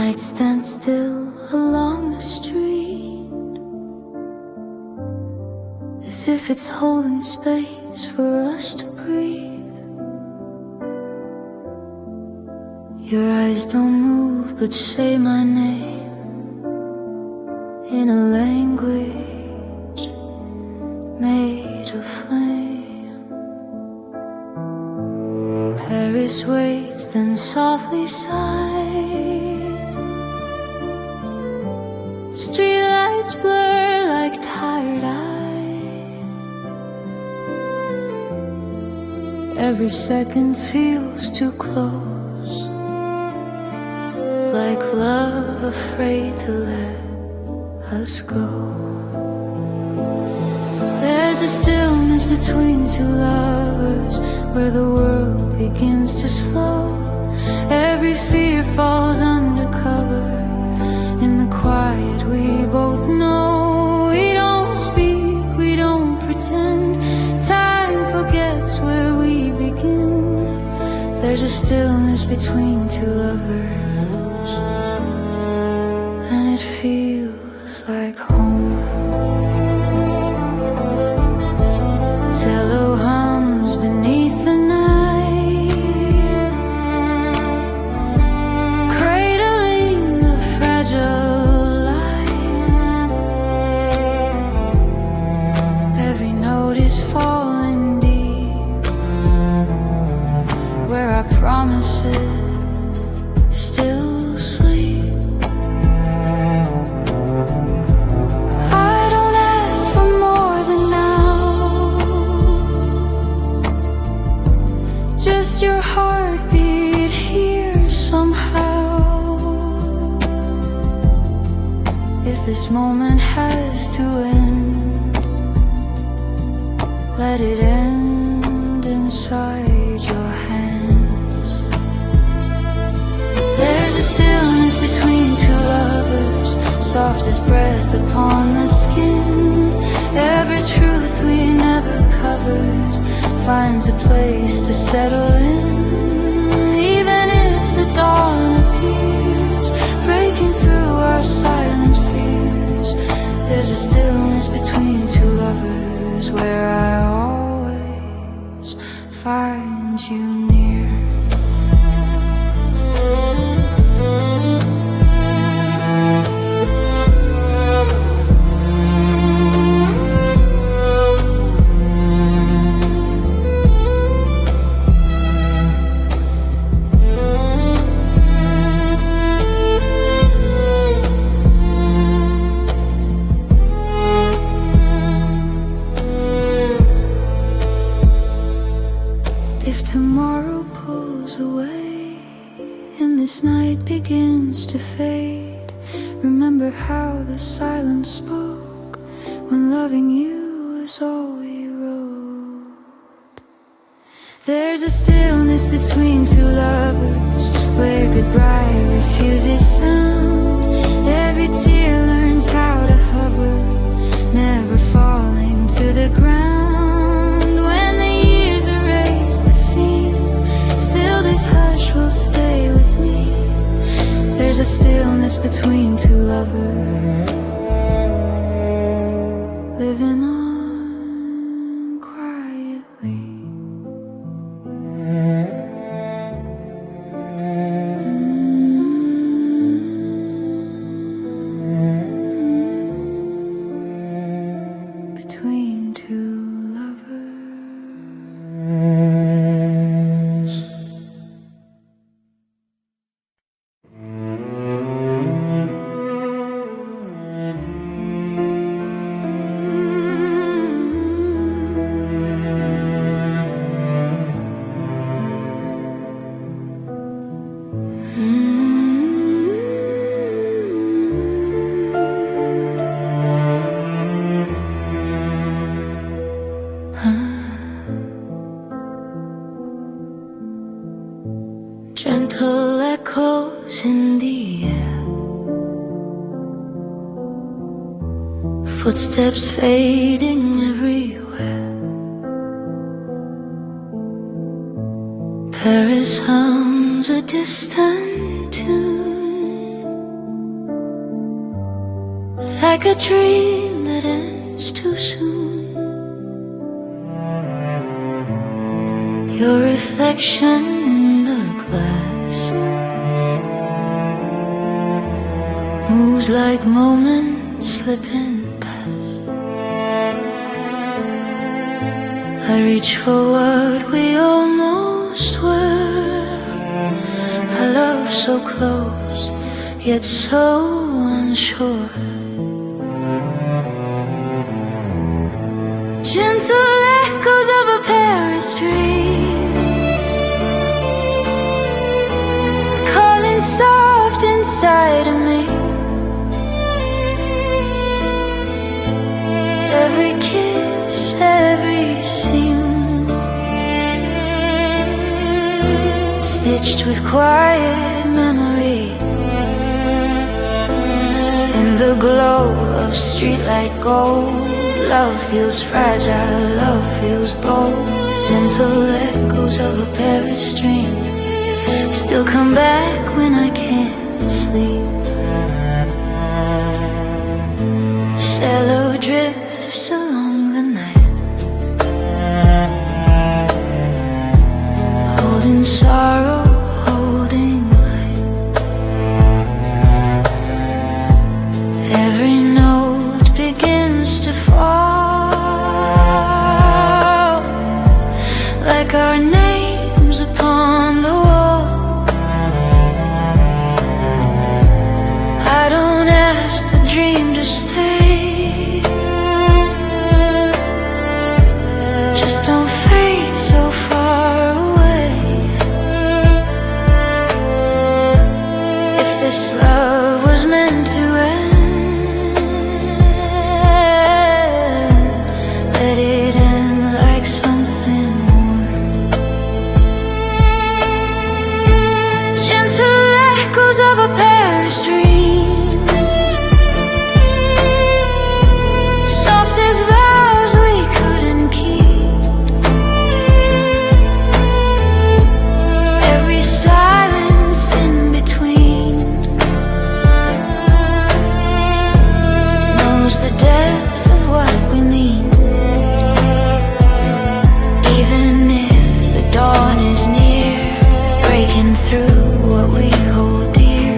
night stands still along the street, as if it's holding space for us to breathe. Your eyes don't move but say my name in a language made of flame. Paris waits, then softly sighs. Streetlights blur like tired eyes. Every second feels too close, like love afraid to let us go. There's a stillness between two lovers, where the world begins to slow. Every fear falls under cover. In the quiet we both know, we don't speak, we don't pretend. Time forgets where we begin. There's a stillness between two lovers, and it feels like home. Cello hums beneath the night, cradling a fragile life. Every note is falling deep, where our promises still sleep. I don't ask for more than now, just your heartbeat here somehow. If this moment has to end, let it end inside your hands. There's a stillness between two lovers, soft as breath upon the skin. Every truth we never covered finds a place to settle in. Even if the dawn appears, breaking through our silent fears, there's a stillness between two lovers, where I always find you near. If tomorrow pulls away and this night begins to fade, remember how the silence spoke when loving you was all we wrote. There's a stillness between two lovers, where goodbye refuses sound. Every tear learns how to hover, never falling to the ground. Still this hush will stay with me. There's a stillness between two lovers, living on quietly. Between two lovers. Gentle echoes in the air, footsteps fading everywhere. Paris hums a distant tune, like a dream that ends too soon. Your reflection in the glass moves like moments slipping past. I reach for what we almost were, a love so close yet so unsure. Gentle echoes of a Paris dream, calling soft inside of me. Every kiss, every seam, stitched with quiet memory. In the glow of streetlight gold, love feels fragile, love feels bold. Gentle echoes of a Paris dream still come back when I can't sleep. Shallow drifts along the night, holding sorrow, holding light. Every note begins to fall, like our names upon the wall. I don't ask the dream to stay, just don't fade so far away. If this love was meant to end, let it end like something more. Gentle echoes of a Paris dream, soft as vows we couldn't keep. Every silence in between knows the depth of what we mean. Even if the dawn is near, breaking through what we hold dear.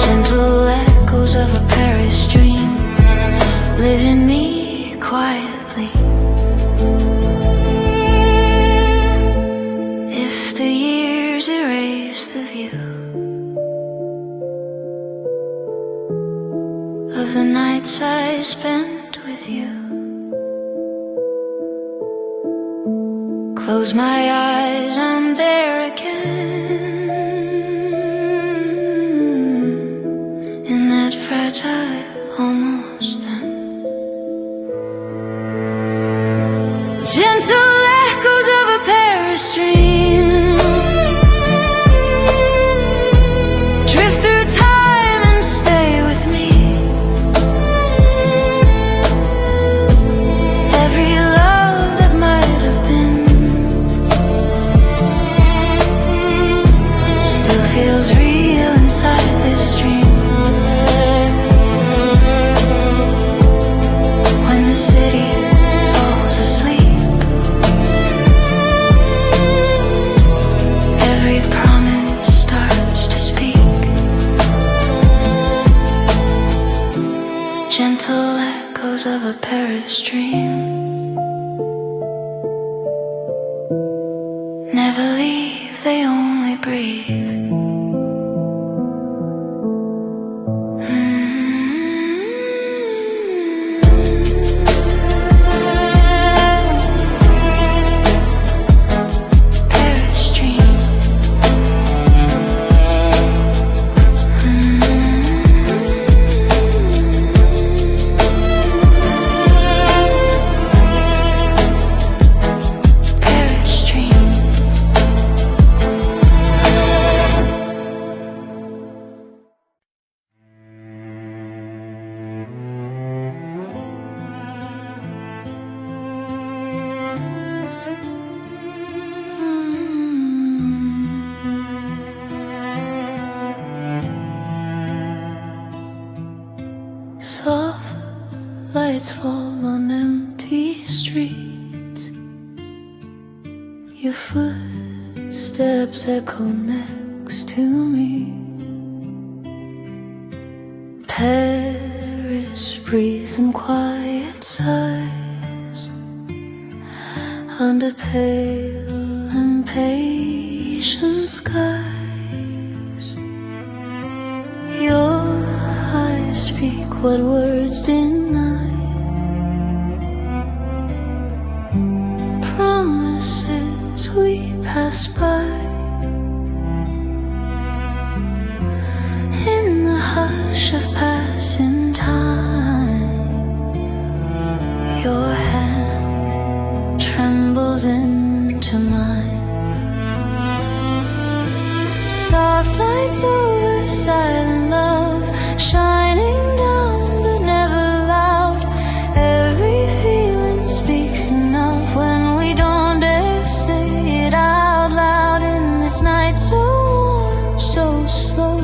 Gentle echoes of a Paris dream live in me quietly. If the years erase the view of the nights I spent with you, close my eyes, I'm there again, in that fragile almost then. Gentle echoes of a Paris dream drift through time and stay with me. Every love that might have been still feels real inside this dream. When the city falls asleep, every promise starts to speak. Gentle echoes of a Paris dream never leave, they only breathe. Paris dream. Paris dream. lights fall on empty streets. Your footsteps echo next to me. Paris breathes in quiet sighs under pale and patient skies. Your eyes speak what words deny. Promises we pass by. In the hush of passing time, your hand trembles into mine. Soft lights over silent love, shining down but never loud. Every feeling speaks enough when we don't dare say it out loud. In this night so warm, so slow,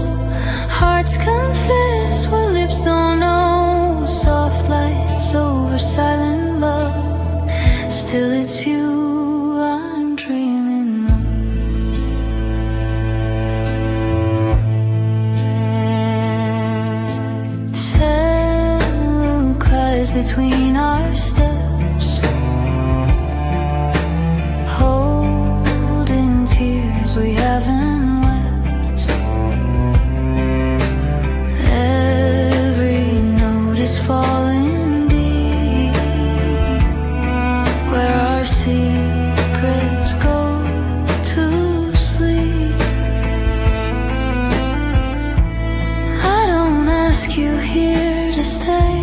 hearts confess what lips don't know. Soft lights over silent love, still it's you I'm dreaming of. Cello cries between our steps, holding tears we haven't wept. Every note is falling deep, where our secrets go to sleep. I don't ask you here to stay,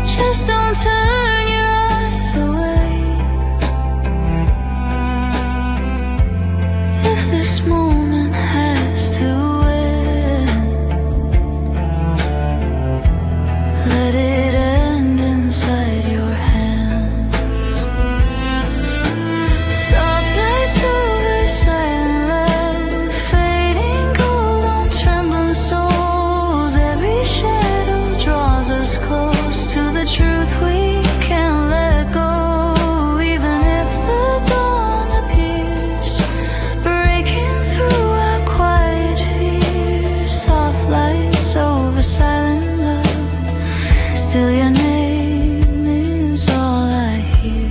just don't turn your eyes away. If this moment has to end, let it end inside your hands. Soft lights over silent love, fading gold on trembling souls. Every shadow draws us close to the truth we can't let go. Even if the dawn appears, breaking through our quiet fears. Soft lights over silent love, still your name is all I hear.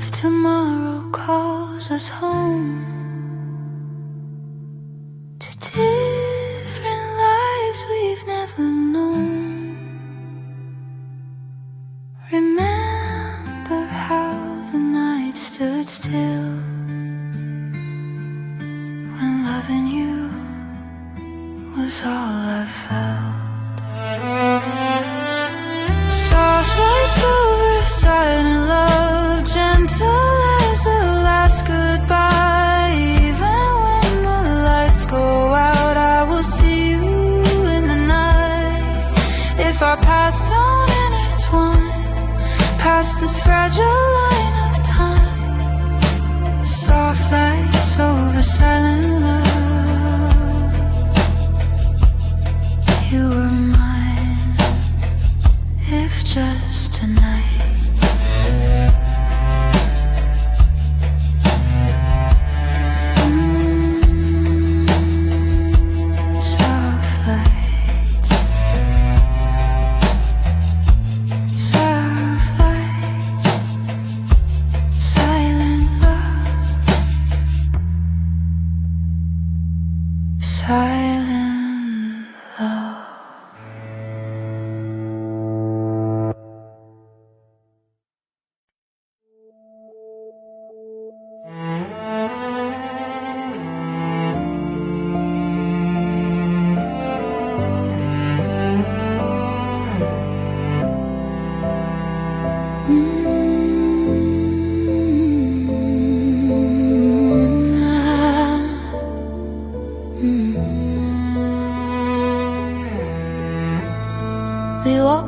If tomorrow calls us home to different lives we've never known, remember how the night stood still when loving you was all I felt. Soft lights over silent love, gentle as a last goodbye. Even when the lights go out, I will see you in the night. If our paths don't intertwine past this fragile line of time. Soft lights over silent love, you were mine, if just tonight. Soft lights, soft lights, silent love, silent love.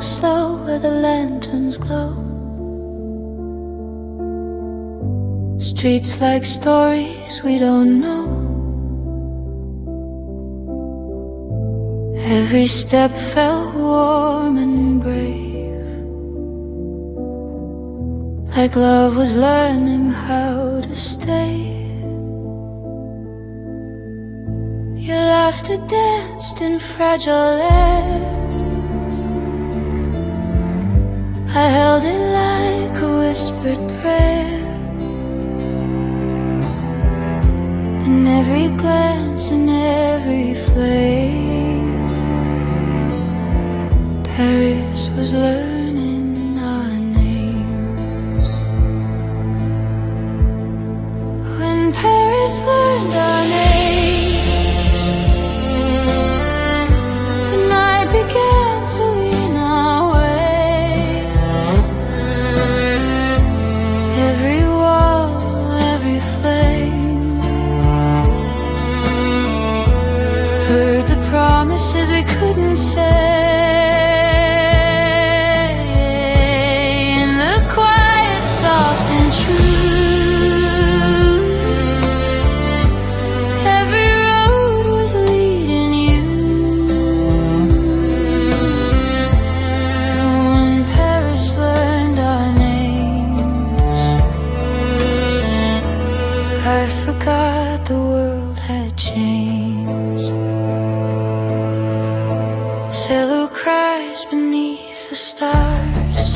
walk slow where the lanterns glow. Streets like stories we don't know. Every step felt warm and brave, like love was learning how to stay. Your laughter danced in fragile air. I held it like a whispered prayer. In every glance, in every flame, Paris was learning our names. When Paris learned our names, the night began to lean our way. Every wall, every flame, heard the promises we couldn't say. In the quiet, soft and true, every road was leading you. When Paris learned our names, I forgot the world had changed. Sail who cries beneath the stars,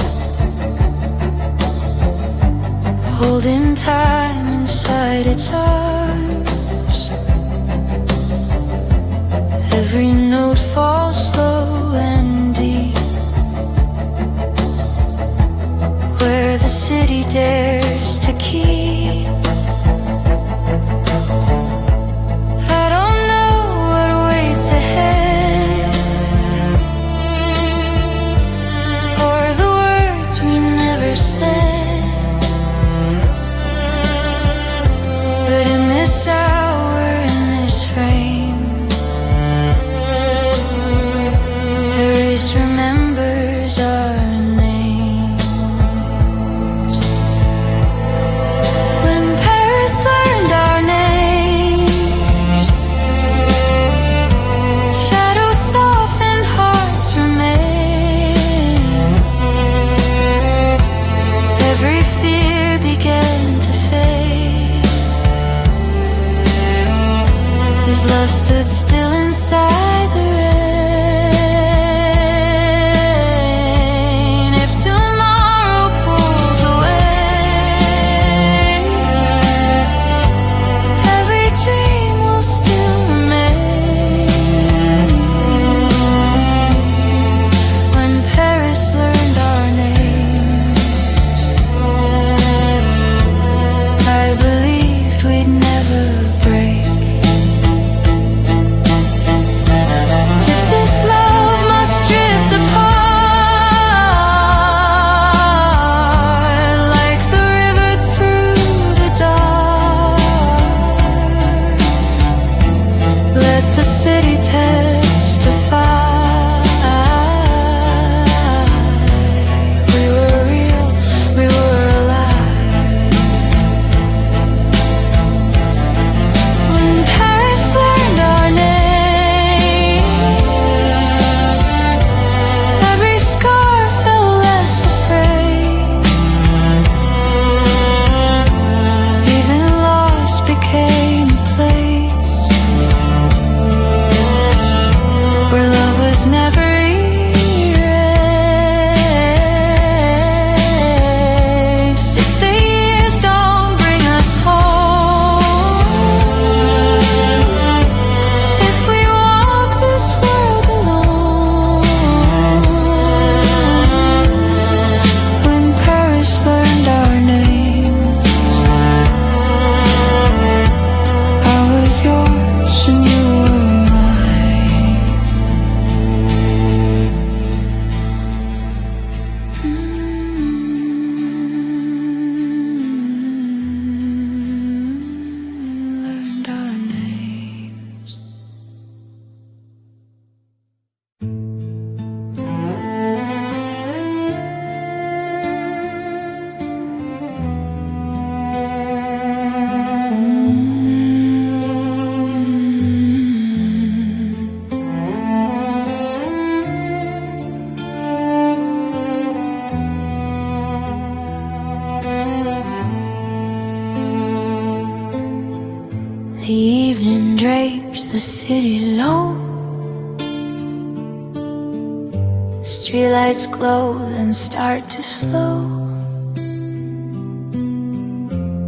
holding time inside its arms. Every note falls slow and deep, where the city dares to keep. I don't know what waits ahead, or the words we never said. But in this hour, in this frame, Paris remembers our names. When Paris learned our names, shadows softened, hearts remain. Every fear began to fade, as love stood still inside the rain. If tomorrow pulls away, every dream will still remain. When Paris learned our names, I believed we'd never break. If this love must drift apart, like the river through the dark, let the city testify. We were real, we were alive. When Paris learned our names, every scar felt less afraid. Even loss became a place The evening drapes the city low. Streetlights glow then start to slow.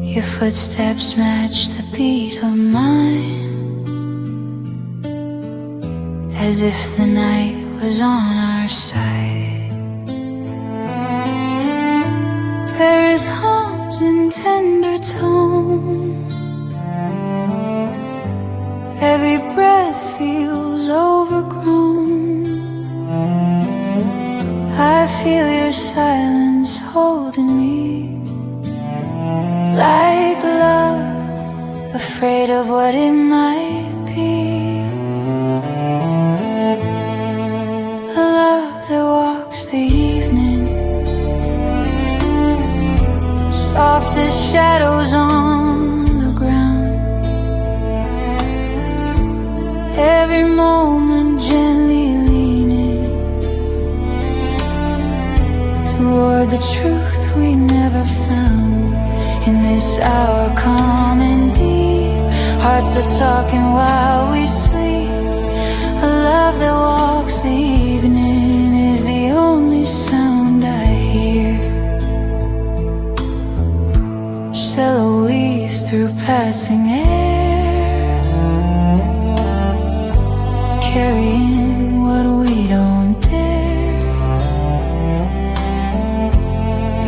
Your footsteps match the beat of mine, as if the night was on our side. Paris hums in tender tone. Every breath feels overgrown. I feel your silence holding me, like love, afraid of what it might be. A love that walks the evening, soft as shadows on the ground. Every moment gently leaning toward the truth we never found. In this hour calm and deep, hearts are talking while we sleep. A love that walks the evening is the only sound I hear. Shallow weaves through passing air, carrying what we don't dare.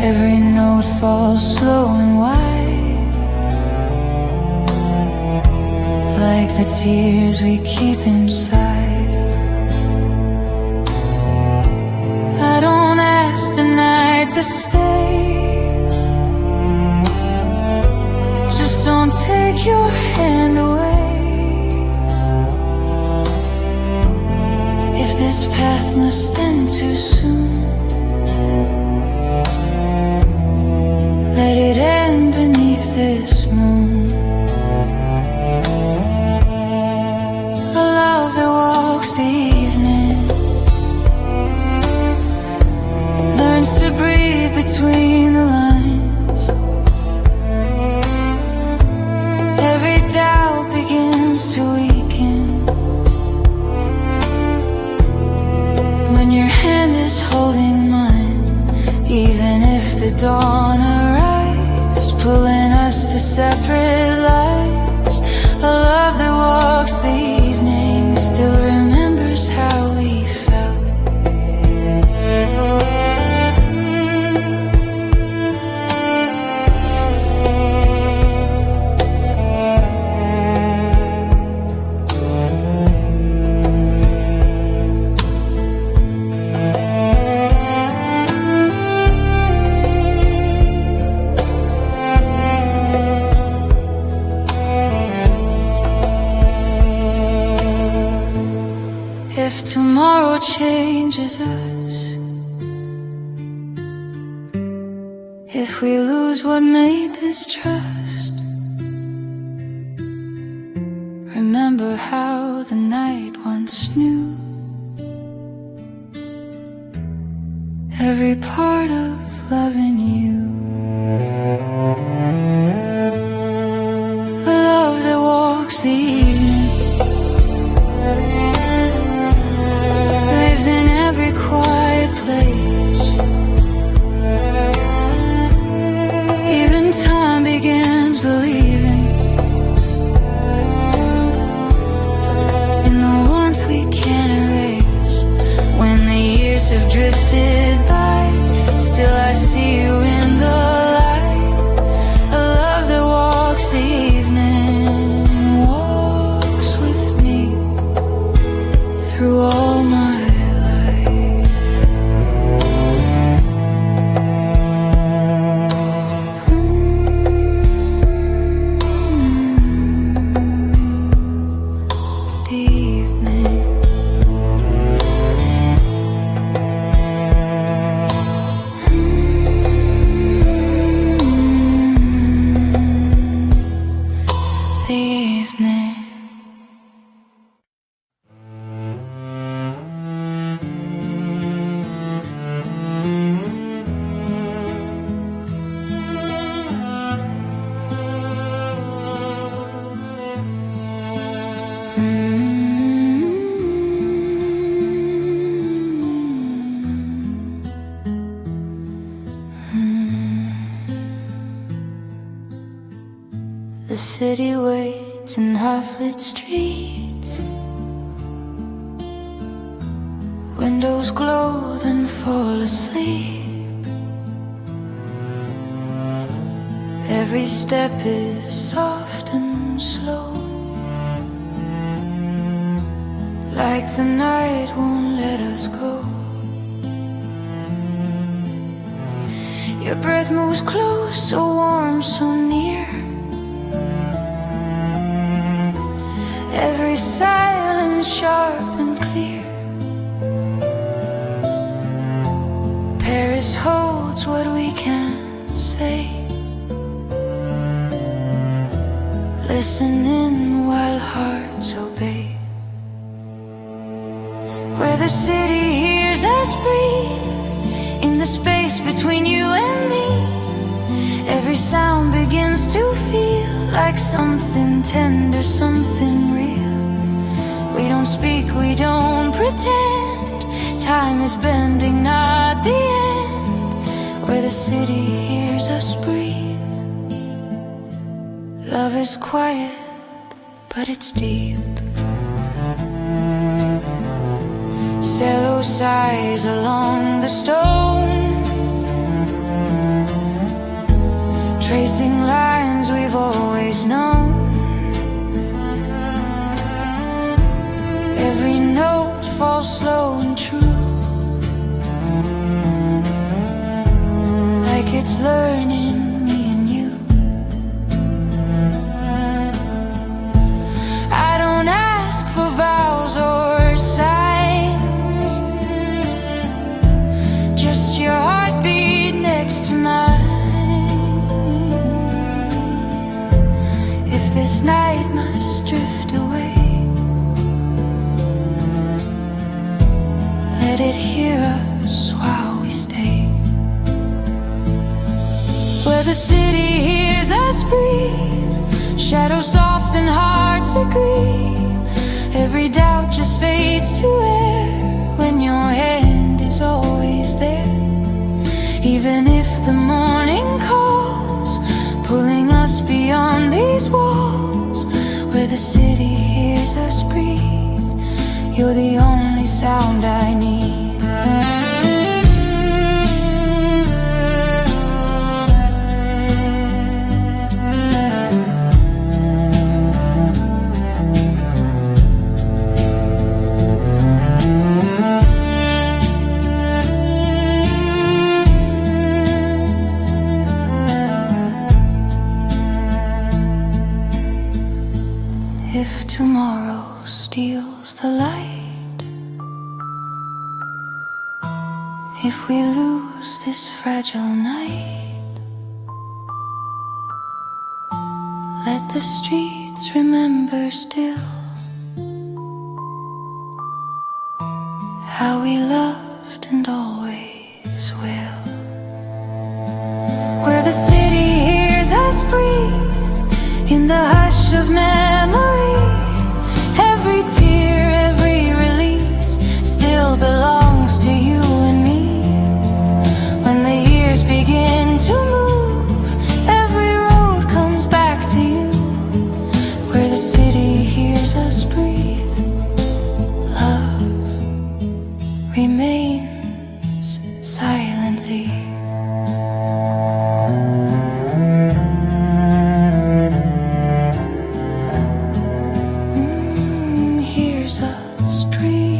Every note falls slow and wide, like the tears we keep inside. I don't ask the night to stay, just don't take your hand away. If this path must end too soon, let it end beneath this moon. A love that walks the evening, learns to breathe between the lines. Every doubt begins to weaken when your hand is holding mine. Even if the dawn arrives, pulling us to separate lives, a love that walks the evening still remembers how we felt. If tomorrow changes us, if we lose what made this trust, remember how the night once knew every part of loving you. A love that walks the evening, lives in every quiet place. Even time begins believing in the warmth we can't erase. When the years have drifted by, still I see you in the light. A love that walks the evening, walks with me through all my The city waits in half-lit streets. Windows glow, then fall asleep. Every step is soft and slow, like the night won't let us go. Your breath moves close, so warm, so near. Every silence sharp and clear. Paris holds what we can't say. Listening while hearts obey. Where the city hears us breathe, in the space between you and me, every sound begins to feel like something tender, something real. We don't speak, we don't pretend. Time is bending, not the end. Where the city hears us breathe. Love is quiet, but it's deep. Cello sighs along the stone, tracing lines we've always known. Every note falls slow and true, like it's learning me and you. I don't ask for vows or signs, just your heartbeat next to mine. If this night must drift away, let it hear us while we stay. Where the city hears us breathe, shadows soften, hearts agree. Every doubt just fades to air when your hand is always there. Even if the morning calls, pulling us beyond these walls. Where the city hears us breathe, you're the only sound I need. If tomorrow steals the light, if we lose this fragile night, let the streets remember still how we loved and always will. Where the city hears us breathe, in the hush of memory, every tear, every release still belongs to you and me. When the years begin to move, every road comes back to you. Where the city hears us breathe, love remains silently. Hears us breathe.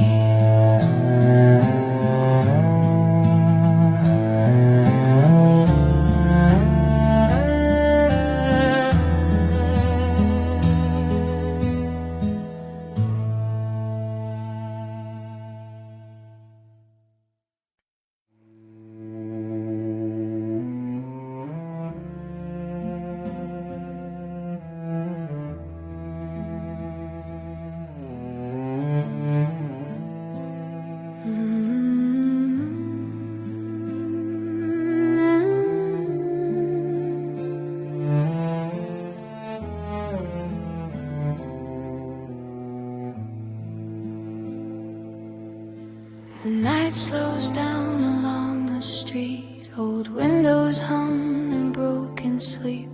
The night slows down along the street, old windows hum in broken sleep.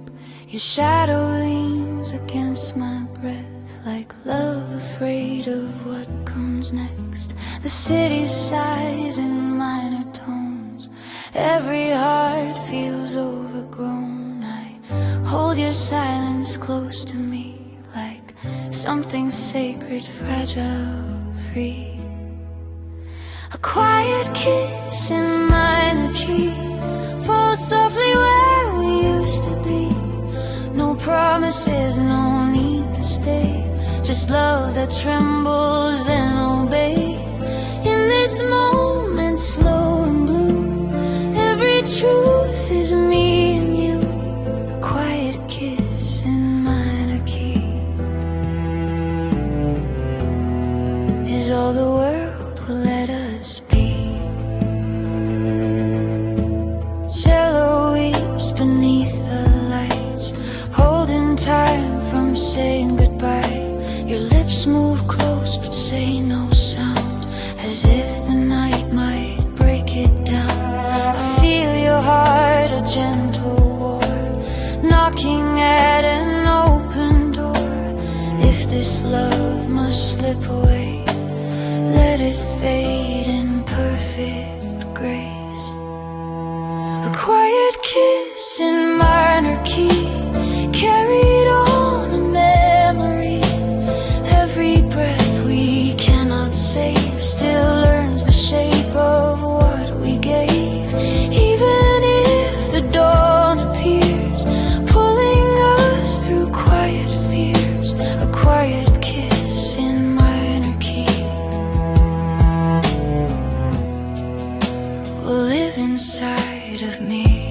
Your shadow leans against my breath, like love afraid of what comes next. The city sighs in minor tones, every heart feels overgrown. I hold your silence close to me, like something sacred, fragile, free. A quiet kiss in minor key falls softly where we used to be. No promises, no need to stay, just love that trembles then obeys. In this moment, slow and blue, every truth is me and you. A quiet kiss in minor key is all the world will let us be. Cello weeps beneath the lights, holding time from saying goodbye. Your lips move close but say no sound, as if the night might break it down. I feel your heart, a gentle war, knocking at an open door. If this love must slip away, let it fade in perfect grace. A quiet kiss in minor key, carried on a memory. Every breath we cannot save still earns the shape of what we gave. Even if the dawn appears, pulling us through quiet fears. A quiet kiss in minor key will live inside of me.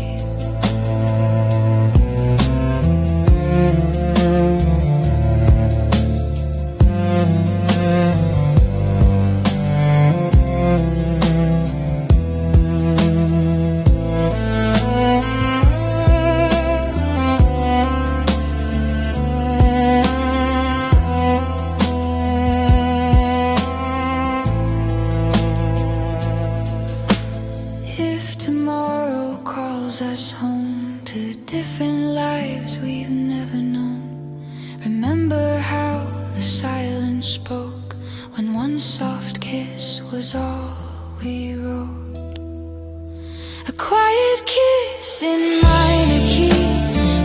If tomorrow calls us home to different lives we've never known, remember how the silence spoke when one soft kiss was all we wrote. A quiet kiss in minor key,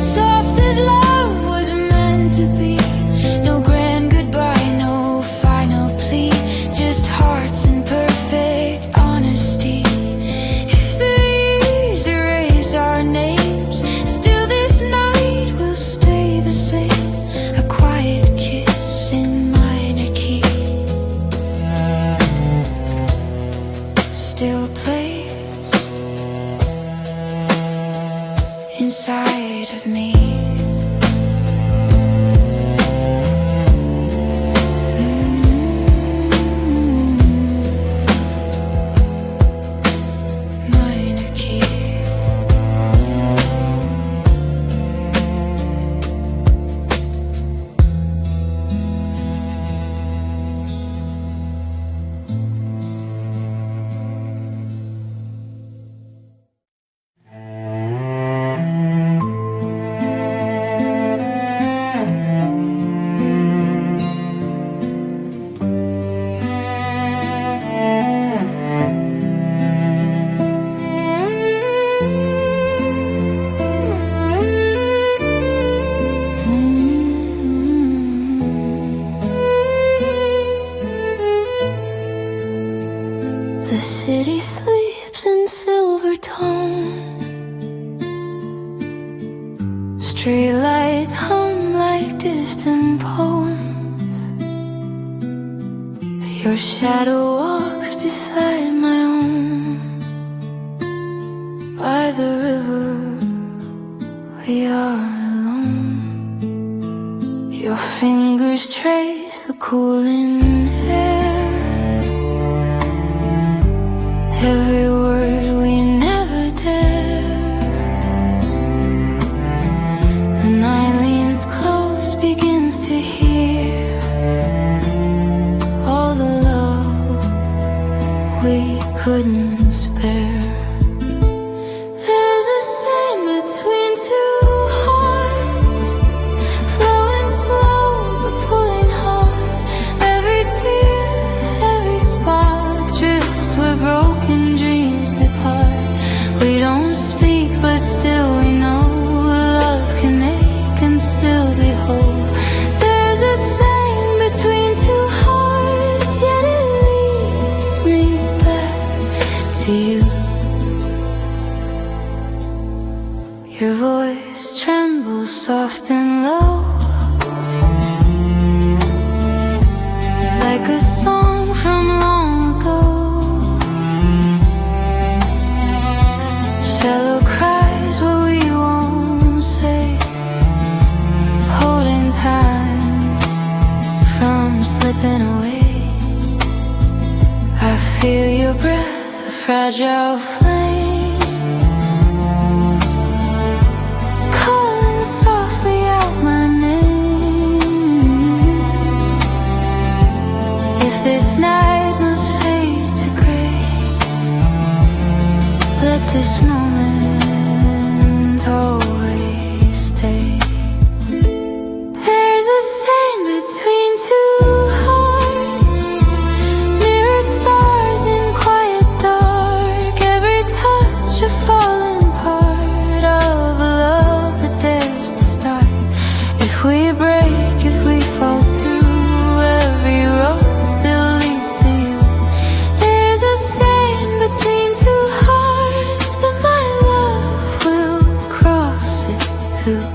soft as love was meant to be. No grand goodbye, no final plea, just hearts in perfect honesty. Our names, still this night will stay the same. A quiet kiss in minor key still plays inside of me. Minor key. The city sleeps in silver tones, streetlights hum like distant poems. Your shadow walks beside my own. By the river we are alone. Your fingers trace the cooling air. Every word we never dare. The night leans close, begins to hear all the love we couldn't spare. There's a sign between two hearts, low, like a song from long ago. Shallow cries what we won't say, holding time from slipping away. I feel your breath, a fragile flame, calling softly out my name. If this night must fade to gray, let this moment always stay. There's a sand between two hearts, mirrored stars in quiet dark. Every touch a fallen part of a love that dares to start. If we break, if we fall through, every road still leads to you. There's a sand between two hearts, but my love will cross it too.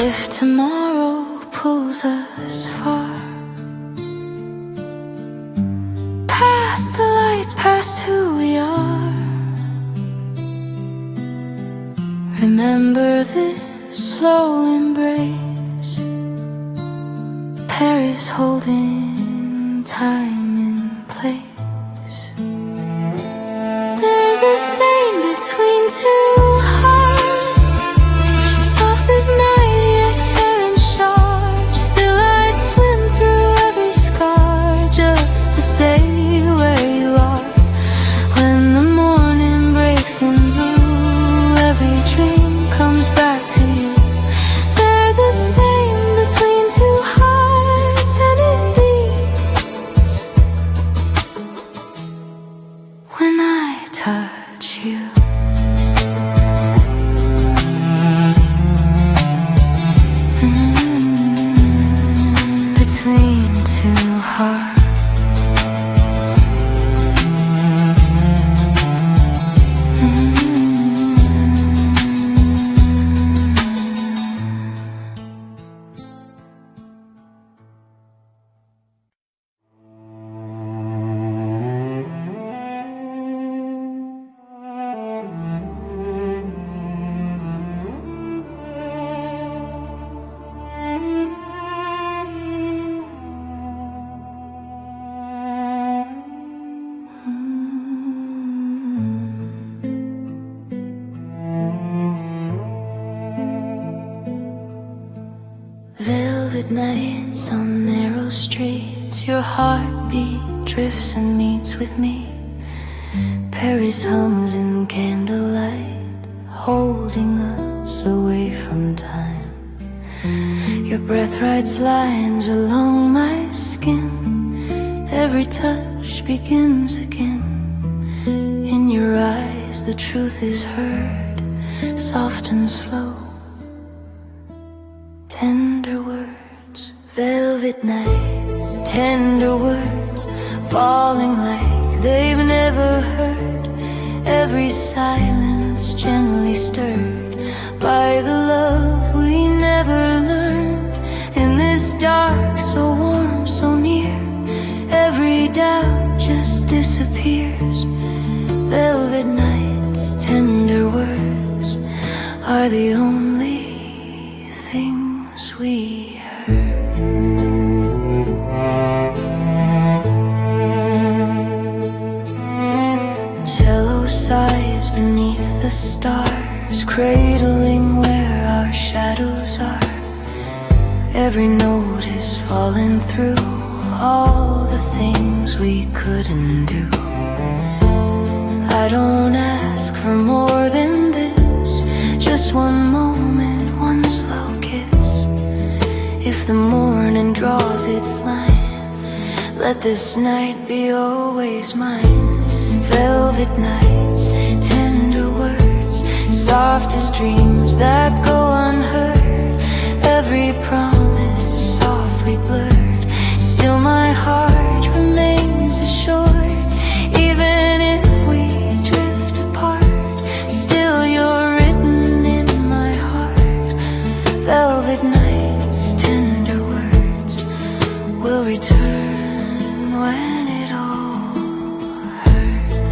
If tomorrow pulls us far, past the lights, past who we are, remember this slow embrace, Paris holding time in place. There's a saying between two hearts, soft as night yet tearing sharp. Still I'd swim through every scar just to stay where you are. When the morning breaks in blue, every dream comes back to you. There's a saying between two hearts, and it beats when I touch you. Between two hearts. Velvet nights on narrow streets, your heartbeat drifts and meets with me. Paris hums in candlelight, holding us away from time. Your breath writes lines along my skin, every touch begins again. In your eyes the truth is heard, soft and slow. Tender words, velvet nights, tender words, falling like they've never heard. Every silence gently stirred by the love we never learned. In this dark, so warm, so near, every doubt just disappears. Velvet nights, tender words are the only thing we heard. Cello sighs beneath the stars, cradling where our shadows are. Every note is falling through all the things we couldn't do. I don't ask for more than this, just one moment, one slow kiss. If the morning draws its line, Let this night be always mine. Velvet nights, tender words, soft as dreams that go unheard. Every promise softly blurred, still my heart remains assured. Even if we drift apart, still you're written in my heart. Velvet nights, tender words will return when it all hurts.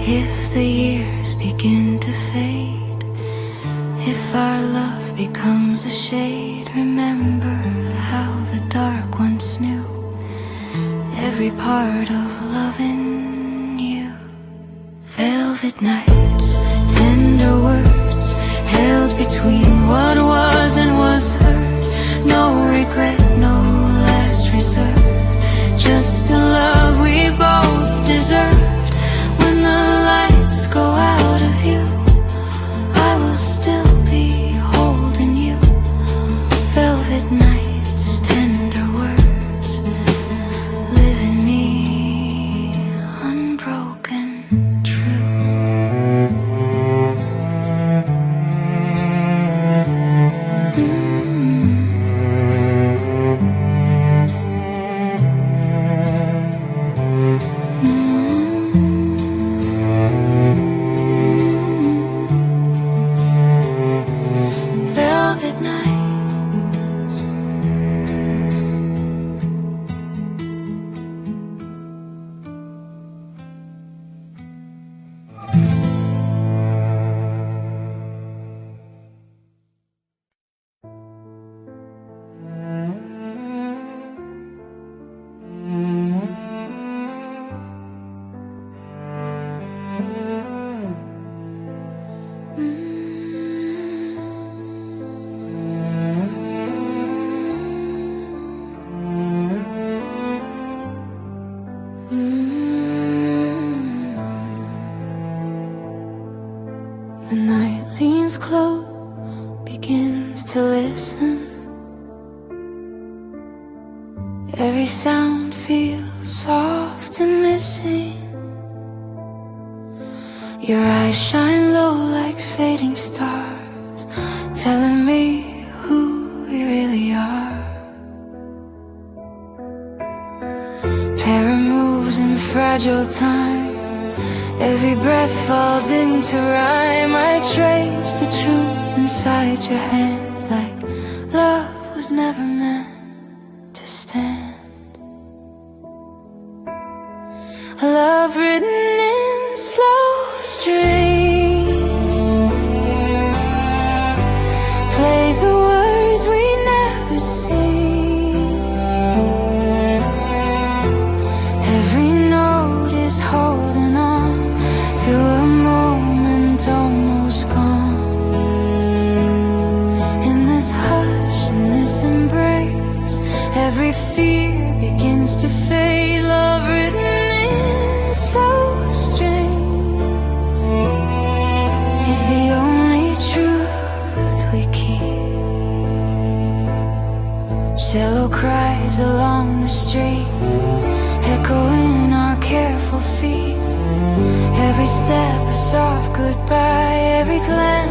If the years begin to fade, if our love becomes a shade, remember how the dark once knew every part of loving you. Velvet nights, tender words, held between what was and was heard. No regret, no last reserve, just a love we both deserved. When the lights go out of you, I will still be holding you. Velvet nights, tender words, live in me, unbroken, true. Velvet nights. The night leans close, begins to listen. Every sound feels soft and missing. Your eyes shine low like fading stars, telling me who we really are. Para moves in fragile time, every breath falls into rhyme. I trace the truth inside your hands, like love was never meant to stand. A love written in slow strings, plays the words we never sing. Every note is holding on to a moment almost gone. In this hush, in this embrace, every fear begins to fade. Love written in slow strings is the only truth we keep. Shallow cries along the street, echoing our careful feet. Every step a soft goodbye, every glance